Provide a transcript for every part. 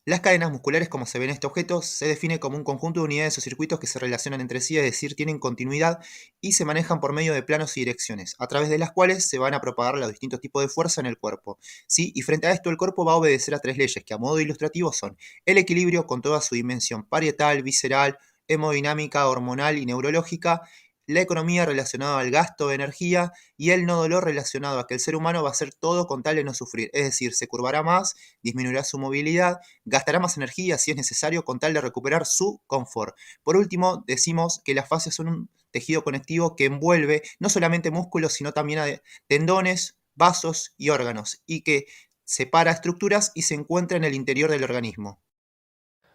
Las cadenas musculares, como se ve en este objeto, se define como un conjunto de unidades o circuitos que se relacionan entre sí, es decir, tienen continuidad y se manejan por medio de planos y direcciones, a través de las cuales se van a propagar los distintos tipos de fuerza en el cuerpo. ¿Sí? Y frente a esto, el cuerpo va a obedecer a tres leyes, que a modo ilustrativo son el equilibrio con toda su dimensión parietal, visceral, hemodinámica, hormonal y neurológica, la economía relacionada al gasto de energía y el no dolor relacionado a que el ser humano va a hacer todo con tal de no sufrir, es decir, se curvará más, disminuirá su movilidad, gastará más energía si es necesario con tal de recuperar su confort. Por último, decimos que las fascias son un tejido conectivo que envuelve no solamente músculos, sino también a tendones, vasos y órganos, y que separa estructuras y se encuentra en el interior del organismo.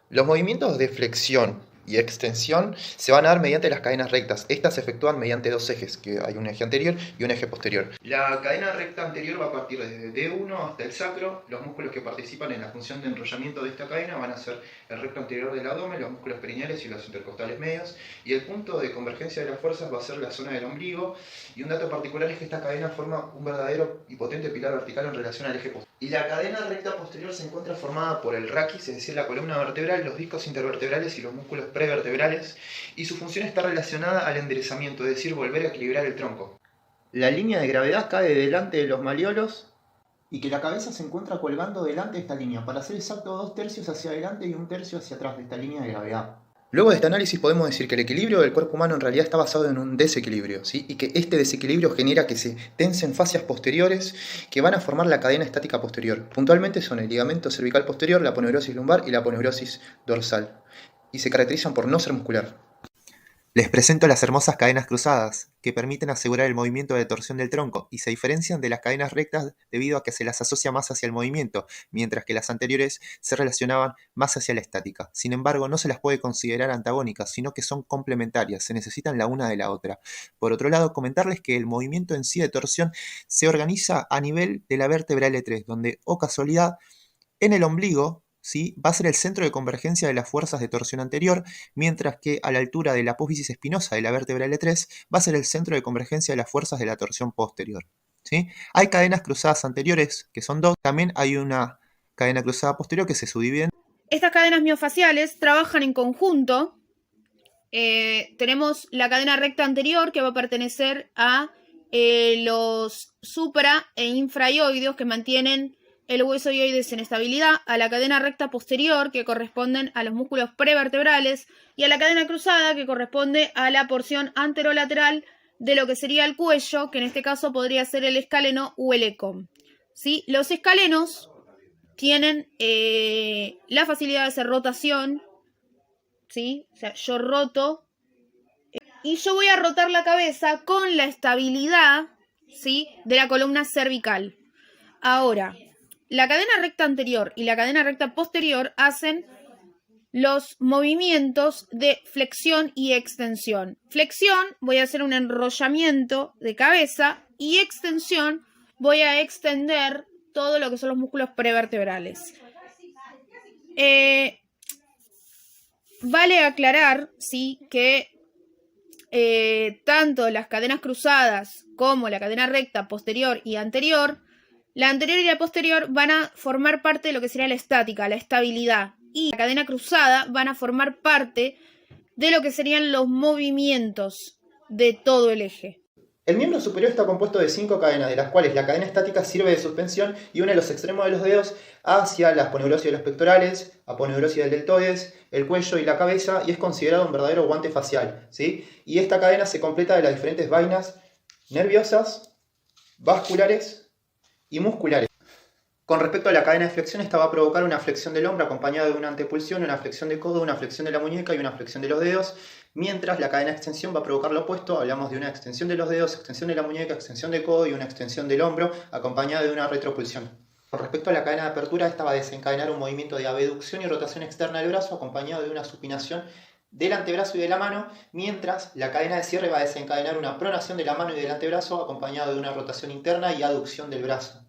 Los movimientos de flexión y extensión se van a dar mediante las cadenas rectas. Estas se efectúan mediante dos ejes, que hay un eje anterior y un eje posterior. La cadena recta anterior va a partir desde D1 hasta el sacro. Los músculos que participan en la función de enrollamiento de esta cadena van a ser el recto anterior del abdomen, los músculos perineales y los intercostales medios. Y el punto de convergencia de las fuerzas va a ser la zona del ombligo. Y un dato particular es que esta cadena forma un verdadero y potente pilar vertical en relación al eje posterior. Y la cadena recta posterior se encuentra formada por el raquis, es decir, la columna vertebral, los discos intervertebrales y los músculos prevertebrales, y su función está relacionada al enderezamiento, es decir, volver a equilibrar el tronco. La línea de gravedad cae delante de los malleolos y que la cabeza se encuentra colgando delante de esta línea, para ser exacto 2/3 hacia adelante y 1/3 hacia atrás de esta línea de gravedad. Luego de este análisis podemos decir que el equilibrio del cuerpo humano en realidad está basado en un desequilibrio, ¿sí? Y que este desequilibrio genera que se tensen fascias posteriores que van a formar la cadena estática posterior. Puntualmente son el ligamento cervical posterior, la aponeurosis lumbar y la aponeurosis dorsal. Y se caracterizan por no ser muscular. Les presento las hermosas cadenas cruzadas, que permiten asegurar el movimiento de torsión del tronco y se diferencian de las cadenas rectas debido a que se las asocia más hacia el movimiento, mientras que las anteriores se relacionaban más hacia la estática. Sin embargo, no se las puede considerar antagónicas, sino que son complementarias, se necesitan la una de la otra. Por otro lado, comentarles que el movimiento en sí de torsión se organiza a nivel de la vértebra L3, donde, o casualidad, en el ombligo, ¿sí?, va a ser el centro de convergencia de las fuerzas de torsión anterior, mientras que a la altura de la apófisis espinosa de la vértebra L3 va a ser el centro de convergencia de las fuerzas de la torsión posterior. ¿Sí? Hay cadenas cruzadas anteriores, que son dos, también hay una cadena cruzada posterior que se subdivide. Estas cadenas miofaciales trabajan en conjunto. Tenemos la cadena recta anterior, que va a pertenecer a los supra e infraioideos, que mantienen el hueso ioides en estabilidad, a la cadena recta posterior, que corresponden a los músculos prevertebrales, y a la cadena cruzada, que corresponde a la porción anterolateral de lo que sería el cuello, que en este caso podría ser el escaleno o el ecom. ¿Sí? Los escalenos tienen la facilidad de hacer rotación, ¿sí? O sea, yo roto y yo voy a rotar la cabeza con la estabilidad, ¿sí?, de la columna cervical. Ahora, la cadena recta anterior y la cadena recta posterior hacen los movimientos de flexión y extensión. Flexión, voy a hacer un enrollamiento de cabeza, y extensión, voy a extender todo lo que son los músculos prevertebrales. Vale aclarar, sí, que tanto las cadenas cruzadas como la cadena recta posterior y anterior, la anterior y la posterior van a formar parte de lo que sería la estática, la estabilidad, y la cadena cruzada van a formar parte de lo que serían los movimientos de todo el eje. El miembro superior está compuesto de 5 cadenas, de las cuales la cadena estática sirve de suspensión y une los extremos de los dedos hacia la aponeurosis de los pectorales, aponeurosis del deltoides, el cuello y la cabeza, y es considerado un verdadero guante facial, ¿sí? Y esta cadena se completa de las diferentes vainas nerviosas, vasculares y musculares. Con respecto a la cadena de flexión, esta va a provocar una flexión del hombro acompañada de una antepulsión, una flexión de codo, una flexión de la muñeca y una flexión de los dedos, mientras la cadena de extensión va a provocar lo opuesto. Hablamos de una extensión de los dedos, extensión de la muñeca, extensión de codo y una extensión del hombro acompañada de una retropulsión. Con respecto a la cadena de apertura, esta va a desencadenar un movimiento de abducción y rotación externa del brazo acompañado de una supinación del antebrazo y de la mano, mientras la cadena de cierre va a desencadenar una pronación de la mano y del antebrazo acompañado de una rotación interna y aducción del brazo.